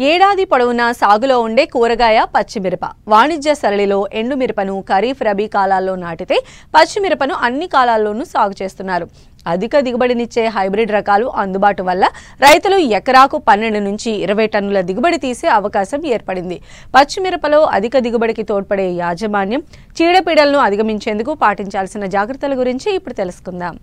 ఏడాది పొడవునా సాగులో ఉండే కూరగాయ పచ్చిమిరప. వాణిజ్య సరళిలో ఎండుమిరపను ఖరీఫ్ రబీ కాలాల్లో నాటితే పచ్చిమిరపను అన్ని కాలాల్లోనూ సాగు చేస్తున్నారు. అధిక దిగుబడినిచ్చే హైబ్రిడ్ రకాలు అందుబాటు వల్ల రైతులు ఎకరాకు 12 నుంచి 20 టన్నుల దిగుబడి తీసే అవకాశం ఏర్పడింది. పచ్చిమిరపలో అధిక దిగుబడికి తోడ్పడే యాజమాన్యం, చీడపీడలను అధిగమించేందుకు పాటించాల్సిన జాగ్రత్తల గురించి ఇప్పుడు తెలుసుకుందాం.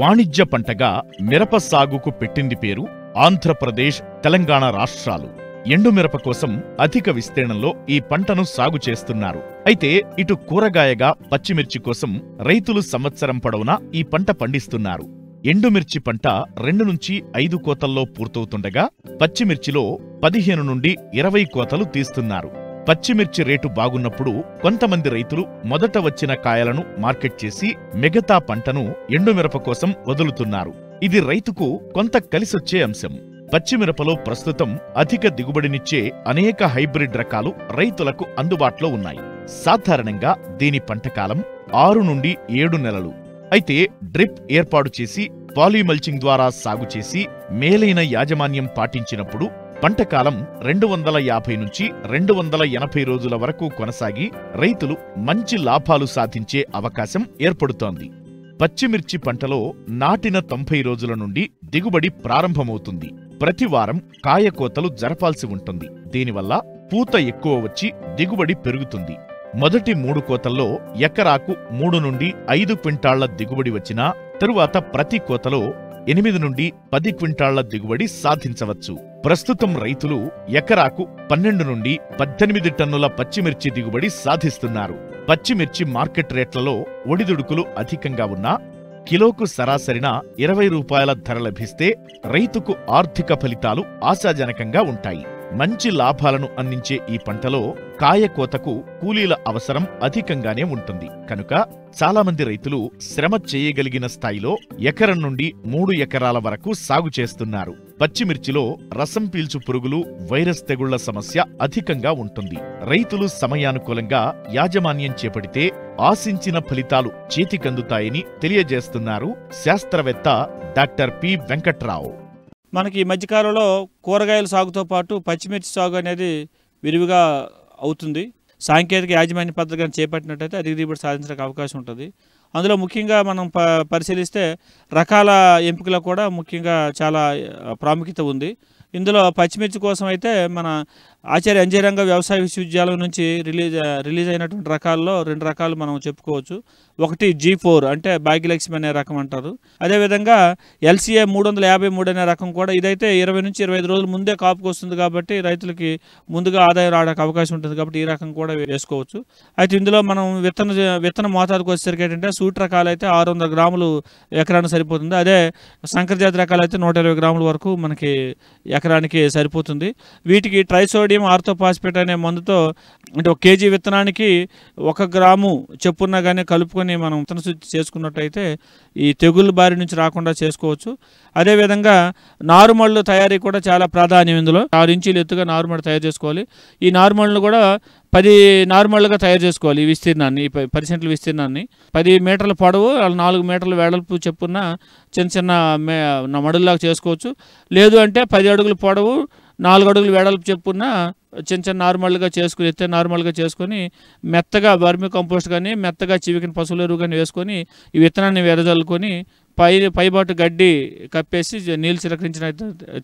వాణిజ్య పంటగా మిరప సాగుకు పెట్టింది పేరు ఆంధ్రప్రదేశ్, తెలంగాణ రాష్ట్రాలు. ఎండుమిరప కోసం అధిక విస్తీర్ణంలో ఈ పంటను సాగు చేస్తున్నారు. అయితే ఇటు కూరగాయగా పచ్చిమిర్చి కోసం రైతులు సంవత్సరం పొడవునా ఈ పంట పండిస్తున్నారు. ఎండుమిర్చి పంట 2 నుంచి 5 కోతల్లో పూర్తవుతుండగా పచ్చిమిర్చిలో 15 నుండి 20 కోతలు తీస్తున్నారు. పచ్చిమిర్చి రేటు బాగున్నప్పుడు కొంతమంది రైతులు మొదట వచ్చిన కాయలను మార్కెట్ చేసి మిగతా పంటను ఎండుమిరప కోసం వదులుతున్నారు. ఇది రైతుకు కొంత కలిసొచ్చే అంశం. పచ్చిమిరపలో ప్రస్తుతం అధిక దిగుబడినిచ్చే అనేక హైబ్రిడ్ రకాలు రైతులకు అందుబాటులో ఉన్నాయి. సాధారణంగా దీని పంటకాలం 6 నుండి 7 నెలలు. అయితే డ్రిప్ ఏర్పాటు చేసి పాలీమల్చింగ్ ద్వారా సాగు చేసి మేలైన యాజమాన్యం పాటించినప్పుడు పంటకాలం 250 నుంచి 280 రోజుల వరకు కొనసాగి రైతులు మంచి లాభాలు సాధించే అవకాశం ఏర్పడుతోంది. పచ్చిమిర్చి పంటలో నాటిన 90 రోజుల నుండి దిగుబడి ప్రారంభమవుతుంది. ప్రతి వారం కాయకోతలు జరపాల్సి ఉంటుంది. దీనివల్ల పూత ఎక్కువ వచ్చి దిగుబడి పెరుగుతుంది. మొదటి 3 కోతల్లో ఎకరాకు 3 నుండి 5 క్వింటాళ్ల దిగుబడి వచ్చినా తరువాత ప్రతి కోతలో 8 నుండి 10 క్వింటాళ్ల దిగుబడి సాధించవచ్చు. ప్రస్తుతం రైతులు ఎకరాకు 12 నుండి 18 టన్నుల పచ్చిమిర్చి దిగుబడి సాధిస్తున్నారు. పచ్చిమిర్చి మార్కెట్ రేట్లలో ఒడిదుడుకులు అధికంగా ఉన్నా కిలోకు సరాసరిన 20 రూపాయల ధర లభిస్తే రైతుకు ఆర్థిక ఫలితాలు ఆశాజనకంగా ఉంటాయి. మంచి లాభాలను అందించే ఈ పంటలో కాయకోతకు కూలీల అవసరం అధికంగానే ఉంటుంది. కనుక చాలా మంది రైతులు శ్రమ చేయగలిగిన స్థాయిలో ఎకరం నుండి 3 ఎకరాల వరకు సాగు చేస్తున్నారు. పచ్చిమిర్చిలో రసం పీల్చు పురుగులు, వైరస్ తెగుళ్ల సమస్య అధికంగా ఉంటుంది. రైతులు సమయానుకూలంగా యాజమాన్యం చేపడితే ఆశించిన ఫలితాలు చేతికందుతాయని తెలియజేస్తున్నారు శాస్త్రవేత్త డాక్టర్ పి వెంకట్రావు. మనకి ఈ మధ్యకాలంలో కూరగాయల సాగుతో పాటు పచ్చిమిర్చి సాగు అనేది విరివిగా అవుతుంది. సాంకేతిక యాజమాన్య పద్ధతిగా చేపట్టినట్టయితే అధిక దిగుబడి సాధించడానికి అవకాశం ఉంటుంది. అందులో ముఖ్యంగా మనం పరిశీలిస్తే రకాల ఎంపికలో కూడా ముఖ్యంగా చాలా ప్రాముఖ్యత ఉంది. ఇందులో పచ్చిమిర్చి కోసం అయితే మన ఆచార్య అంజయ్య వ్యవసాయ విశ్వవిద్యాలయం నుంచి రిలీజ్ అయినటువంటి రకాల్లో 2 రకాలు మనం చెప్పుకోవచ్చు. ఒకటి G4 అంటే భాగ్యలక్ష్మి అనే రకం అంటారు. అదేవిధంగా LCA 353 అనే రకం కూడా. ఇదైతే 20 నుంచి 25 రోజుల ముందే కాపుకు వస్తుంది కాబట్టి రైతులకి ముందుగా ఆదాయం రావడానికి అవకాశం ఉంటుంది కాబట్టి ఈ రకం కూడా వేసుకోవచ్చు. అయితే ఇందులో మనం విత్తన మోతాదుకు వచ్చేసరికి ఏంటంటే సూట్ రకాలు అయితే 600 గ్రాములు ఎకరానికి సరిపోతుంది. అదే సంకరజాతి రకాలు అయితే 120 గ్రాముల వరకు మనకి ఎకరానికి సరిపోతుంది. వీటికి ట్రైసోడియం ఆర్థోపాస్పేట్ అనే మందుతో అంటే 1 కేజీ విత్తనానికి 1 గ్రాము చెప్పున్నా కానీ కలుపుకొని మనం విత్తన శుద్ధి చేసుకున్నట్టయితే ఈ తెగుళ్ళ బారి నుంచి రాకుండా చేసుకోవచ్చు. అదేవిధంగా నారుమళ్ళు తయారీ కూడా చాలా ప్రాధాన్యం. ఇందులో 6 ఇంచీలు ఎత్తుగా నారుమళ్ళు తయారు చేసుకోవాలి. ఈ నారుమళ్ళను కూడా 10 నారుమళ్ళుగా తయారు చేసుకోవాలి. ఈ విస్తీర్ణాన్ని 10 సెంట్ల విస్తీర్ణాన్ని 10 మీటర్ల పొడవు 4 మీటర్ల వెడల్పు చెప్పున్న చిన్న చిన్న మడుల్లాగా చేసుకోవచ్చు. లేదు అంటే 10 అడుగుల పొడవు 4 అడుగులు వెడల్పు చెప్పున్న చిన్న చిన్న నార్మల్గా చేసుకుని ఎత్తే నార్మల్గా చేసుకొని మెత్తగా వర్మి కంపోస్ట్ కానీ మెత్తగా చివికిన పశువుల ఎరువు కానీ వేసుకొని ఈ విత్తనాన్ని వెదజల్లుకొని పైబాటు గడ్డి కప్పేసి నీళ్ళు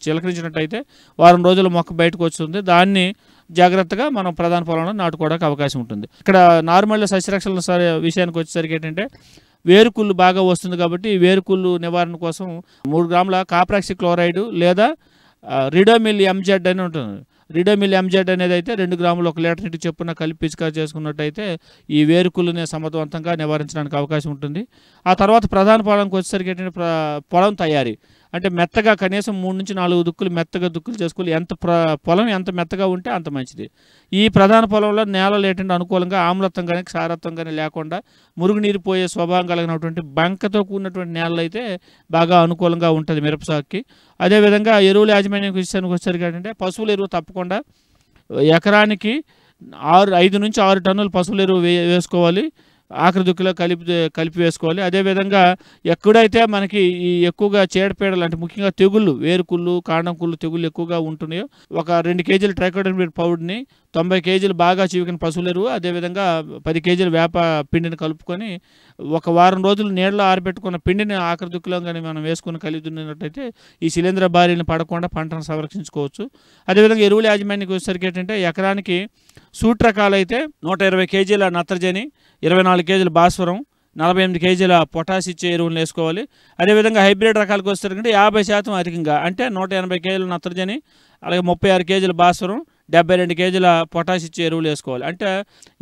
చిలకరించినట్టయితే వారం రోజుల మొక్క బయటకు వస్తుంది. దాన్ని జాగ్రత్తగా మనం ప్రధాన పొలంలో నాటుకోవడానికి అవకాశం ఉంటుంది. ఇక్కడ నార్మల్ సస్యరక్షణ విషయానికి వచ్చేసరికి ఏంటంటే వేరుకుళ్ళు బాగా వస్తుంది కాబట్టి వేరుకుళ్ళు నివారణ కోసం 3 గ్రాముల కాప్రాక్సి క్లోరైడ్ లేదా రిడోమిల్ MZ అని ఉంటుంది. రిడోమిల్ MZ అనేది అయితే 2 గ్రాములు 1 లీటర్ నీటి చొప్పున కలిపి పిచికారీ చేసుకున్నట్టయితే ఈ వేరుకుళ్ళని సమర్థవంతంగా నివారించడానికి అవకాశం ఉంటుంది. ఆ తర్వాత ప్రధాన పొలంకి వచ్చేసరికి ఏంటంటే పొలం తయారీ అంటే మెత్తగా కనీసం 3 నుంచి 4 దుక్కులు మెత్తగా దుక్కులు చేసుకోవాలి. పొలం ఎంత మెత్తగా ఉంటే అంత మంచిది. ఈ ప్రధాన పొలంలో నేలలు ఏంటంటే అనుకూలంగా ఆమ్లత్వం కానీ క్షారత్వం కానీ లేకుండా మురుగునీరు పోయే స్వభావం కలిగినటువంటి బంకతో కూడినటువంటి నేలలు అయితే బాగా అనుకూలంగా ఉంటుంది మిరప సాగుకి. అదేవిధంగా ఎరువుల యాజమాన్యం విషయానికి వచ్చేసరికి ఏంటంటే పశువుల ఎరువు తప్పకుండా ఎకరానికి 5 నుంచి 6 టన్నుల పశువుల ఎరువు వేసుకోవాలి. ఆఖరి దుక్కులో కలిపి వేసుకోవాలి. అదేవిధంగా ఎక్కడైతే మనకి ఈ ఎక్కువగా చీడపీడలు అంటే ముఖ్యంగా తెగుళ్ళు, వేరుకుళ్ళు, కాండం కుళ్ళు తెగుళ్ళు ఎక్కువగా ఉంటున్నాయో ఒక 2 కేజీల ట్రైకోడర్మా పౌడర్ని 90 కేజీలు బాగా చివికిన పశువుల ఎరువు, అదేవిధంగా 10 కేజీల వేప పిండిని కలుపుకొని ఒక వారం రోజులు నీళ్ళలో ఆరబెట్టుకున్న పిండిని ఆఖరి దుక్కులో కానీ మనం వేసుకుని కలిపి దున్నినట్టయితే ఈ శిలీంధ్ర బారిన పడకుండా పంటను సంరక్షించుకోవచ్చు. అదేవిధంగా ఎరువుల యాజమాన్యానికి వచ్చేసరికి ఏంటంటే ఎకరానికి సూట్ రకాలైతే 120 కేజీల నత్రజని, 24 కేజీల భాస్వరం, 48 కేజీల పొటాష్ ఇచ్చే ఎరువులను వేసుకోవాలి. అదేవిధంగా హైబ్రిడ్ రకాలకు వచ్చేసరికి 50% అధికంగా అంటే 180 కేజీల నత్రజని, అలాగే 36 కేజీల భాస్వరం, 72 కేజీల పొటాష్ ఇచ్చే ఎరువులు వేసుకోవాలి. అంటే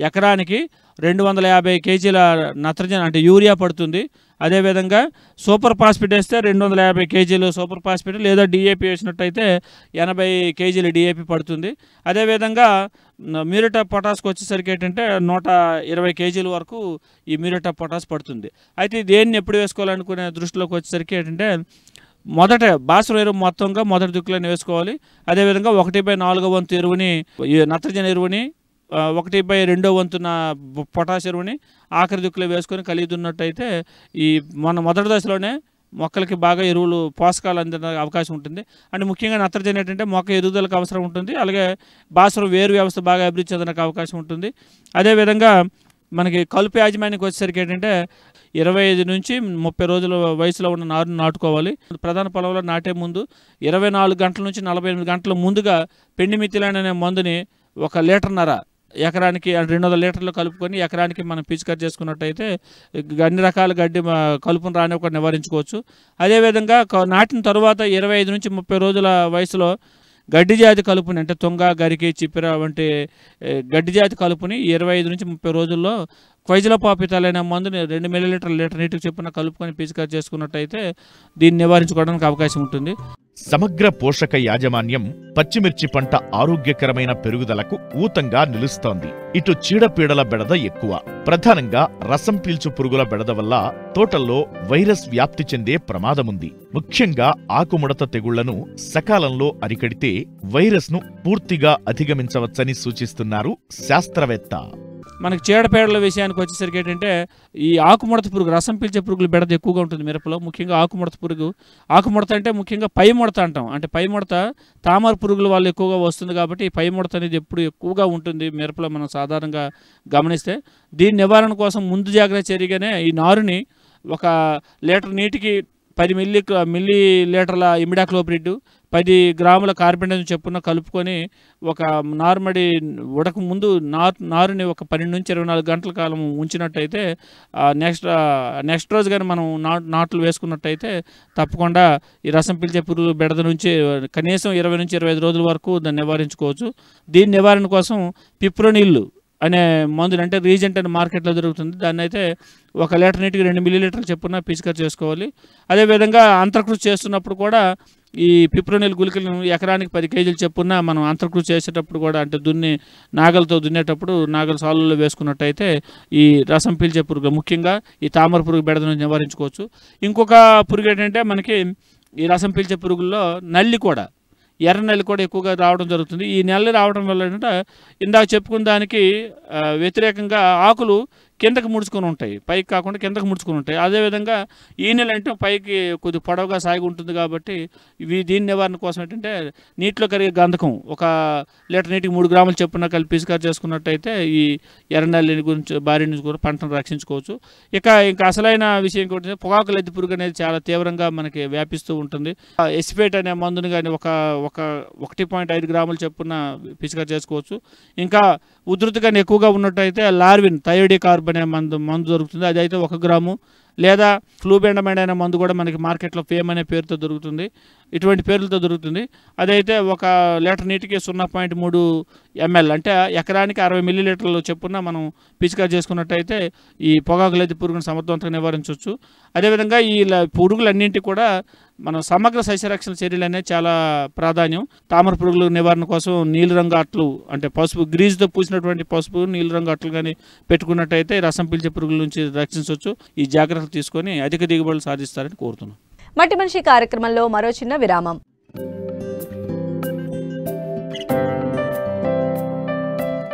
ఎకరానికి 250 కేజీల నత్రజని అంటే యూరియా పడుతుంది. అదేవిధంగా సూపర్ ఫాస్ఫేట్ వేస్తే 250 కేజీలు సూపర్ ఫాస్ఫేట్ లేదా డిఏపి వేసినట్టయితే 80 కేజీలు డిఏపి పడుతుంది. అదేవిధంగా మ్యూరేట్ ఆఫ్ పొటాస్కి వచ్చేసరికి ఏంటంటే 120 కేజీల వరకు ఈ మ్యూరేట్ ఆఫ్ పొటాస్ పడుతుంది. అయితే దేన్ని ఎప్పుడు వేసుకోవాలనుకునే దృష్టిలోకి వచ్చేసరికి ఏంటంటే మొదట భాస్వరం ఎరువు మొత్తంగా మొదటి దుక్కులను వేసుకోవాలి. అదేవిధంగా 1/4 వంతు ఎరువుని నత్రజని ఎరువుని, 1/2 వంతున పొటాష్ ఎరువుని ఆఖరి దుక్కులో వేసుకొని కలిగి దున్నట్టయితే ఈ మొదటి దశలోనే మొక్కలకి బాగా ఎరువులు పోషకాలు అందడానికి అవకాశం ఉంటుంది. అంటే ముఖ్యంగా నత్రజని ఏంటంటే మొక్క ఎదుగుదలకు అవసరం ఉంటుంది. అలాగే భాస్వరం వేరు వ్యవస్థ బాగా అభివృద్ధి చెందడానికి అవకాశం ఉంటుంది. అదేవిధంగా మనకి కలుపు యాజమాన్యానికి వచ్చేసరికి ఏంటంటే 25 నుంచి 30 రోజుల వయసులో ఉన్న నారును నాటుకోవాలి. ప్రధాన పొలంలో నాటే ముందు 24 గంటల నుంచి 48 గంటల ముందుగా పెండిమిథిలిన్ అనే మందుని 1 లీటర్న్నర ఎకరానికి 200 లీటర్లు కలుపుకొని ఎకరానికి మనం పిచికారి చేసుకున్నట్టయితే అన్ని రకాల గడ్డి కలుపును రానివ్వకుండా నివారించుకోవచ్చు. అదేవిధంగా నాటిన తర్వాత 25 నుంచి 30 రోజుల వయసులో గడ్డి జాతి కలుపుని అంటే తుంగ, గరికి, చిప్పిర వంటి గడ్డి జాతి కలుపుని 25 నుంచి 30 రోజుల్లో క్వైజలోపాపితాల్ అనే మందుని 2 మిల్లీలీటర్ లీటర్ నీటికి చొప్పున కలుపుకొని పిచికారి చేసుకున్నట్టయితే దీన్ని నివారించుకోవడానికి అవకాశం ఉంటుంది. సమగ్ర పోషక యాజమాన్యం పచ్చిమిర్చి పంట ఆరోగ్యకరమైన పెరుగుదలకు ఊతంగా నిలుస్తోంది. ఇటు చీడపీడల బెడద ఎక్కువ, ప్రధానంగా రసం పీల్చు పురుగుల బెడద వల్ల తోటల్లో వైరస్ వ్యాప్తి చెందే ప్రమాదముంది. ముఖ్యంగా ఆకుముడత తెగుళ్లను సకాలంలో అరికడితే వైరస్ను పూర్తిగా అధిగమించవచ్చని సూచిస్తున్నారు శాస్త్రవేత్త. మనకి చీడపీడల విషయానికి వచ్చేసరికి ఏంటంటే ఈ ఆకుముడత పురుగు, రసం పీల్చే పురుగుల బెడద ఎక్కువగా ఉంటుంది మిరపలో. ముఖ్యంగా ఆకుముడత పురుగు, ఆకుముడత అంటే ముఖ్యంగా పై ముడత అంటాం. అంటే పై ముడత తామర పురుగుల వల్ల ఎక్కువగా వస్తుంది కాబట్టి ఈ పై ముడత అనేది ఎప్పుడు ఎక్కువగా ఉంటుంది మిరపలో మనం సాధారణంగా గమనిస్తే. దీని నివారణ కోసం ముందు జాగ్రత్త చర్యగానే ఈ నారుని 1 లీటర్ నీటికి 10 మిల్లీ లీటర్ల ఇమిడాక్లోప్రిడ్, 10 గ్రాముల కార్బెండజం చొప్పున కలుపుకొని ఒక నార్మడి ఉడక ముందు నారుని ఒక 12 నుంచి 24 గంటల కాలం ఉంచినట్టయితే నెక్స్ట్ రోజు కానీ మనం నాట్లు వేసుకున్నట్టయితే తప్పకుండా ఈ రసం పీల్చే పురుగు బెడద నుంచి కనీసం 20 నుంచి 25 రోజుల వరకు దాన్ని నివారించుకోవచ్చు. దీని నివారణ కోసం పిప్రోనిల్ అనే మందులు అంటే రీజెంట్ అనే మార్కెట్లో దొరుకుతుంది. దాన్ని అయితే 1 లీటర్ నీటికి 2 మిల్లీలీటర్లు చొప్పున పిచికారి చేసుకోవాలి. అదేవిధంగా అంతర్కృషి చేస్తున్నప్పుడు కూడా ఈ పిప్రోనిల్ గుళికలను ఎకరానికి 10 కేజీలు చొప్పున మనం అంతర్కృషి చేసేటప్పుడు కూడా అంటే నాగలతో దున్నేటప్పుడు నాగల సాలుల్లో వేసుకున్నట్టయితే ఈ రసం పీల్చే పురుగు ముఖ్యంగా ఈ తామర పురుగు బెడదను నివారించుకోవచ్చు. ఇంకొక పురుగు ఏంటంటే మనకి ఈ రసం పీల్చే పురుగుల్లో నల్లి కూడా, ఎర్ర నెల్లి కూడా ఎక్కువగా రావడం జరుగుతుంది. ఈ నెల్లి రావడం వల్ల ఏంటంటే ఇందాక చెప్పుకున్న దానికి వ్యతిరేకంగా ఆకులు కిందకి ముడుచుకొని ఉంటాయి, పైకి కాకుండా కిందకి ముడుచుకొని ఉంటాయి. అదేవిధంగా ఈ నెల అంటే పైకి కొద్ది పొడవుగా సాగి ఉంటుంది కాబట్టి దీని నివారణ కోసం ఏంటంటే నీటిలో కరిగే గంధకం 1 లీటర్ నీటికి 3 గ్రాములు చొప్పున కలిపి పిచికారి చేసుకున్నట్టయితే ఈ ఎర్రనల్లి బారి నుంచి కూడా పంటను రక్షించుకోవచ్చు. ఇంకా అసలైన విషయం ఏంటంటే పొగాకు లద్దె పురుగు అనేది చాలా తీవ్రంగా మనకి వ్యాపిస్తూ ఉంటుంది. ఎసిపేట్ అనే మందుని కానీ 1.5 గ్రాములు చొప్పున పిచికారి చేసుకోవచ్చు. ఇంకా ఉధృతిగా ఎక్కువగా ఉన్నట్టయితే లార్విన్ థయోడికార్బ్ అనే మందు దొరుకుతుంది. అది అయితే 1 గ్రాము, లేదా ఫ్లూబెండమైడ్ అనే మందు కూడా మనకి మార్కెట్లో ఫేమ్ అనే పేరుతో దొరుకుతుంది. ఇటువంటి పేర్లతో దొరుకుతుంది. అదైతే 1 లీటర్ నీటికి 0.3 ml అంటే ఎకరానికి 60 మిల్లీలీటర్లు చొప్పున మనం పిచికారి చేసుకున్నట్టయితే ఈ పొగాకు లద్దె పురుగును సమర్థవంతంగా నివారించవచ్చు. అదేవిధంగా ఈ పురుగులన్నింటి కూడా మనం సమగ్ర సస్యరక్షణ చర్యలు అనేది చాలా ప్రాధాన్యం. తామర పురుగుల నివారణ కోసం నీలిరంగు అట్లు అంటే పసుపు గ్రీజుతో పూసినటువంటి పసుపు నీలిరంగు అట్లు కానీ పెట్టుకున్నట్టయితే రసం పీల్చే పురుగుల నుంచి రక్షించవచ్చు. ఈ జాగ్రత్తలు తీసుకొని అధిక దిగుబడులు సాధిస్తారని కోరుతున్నాం. మట్టి మనిషి కార్యక్రమంలో మరో చిన్న విరామం.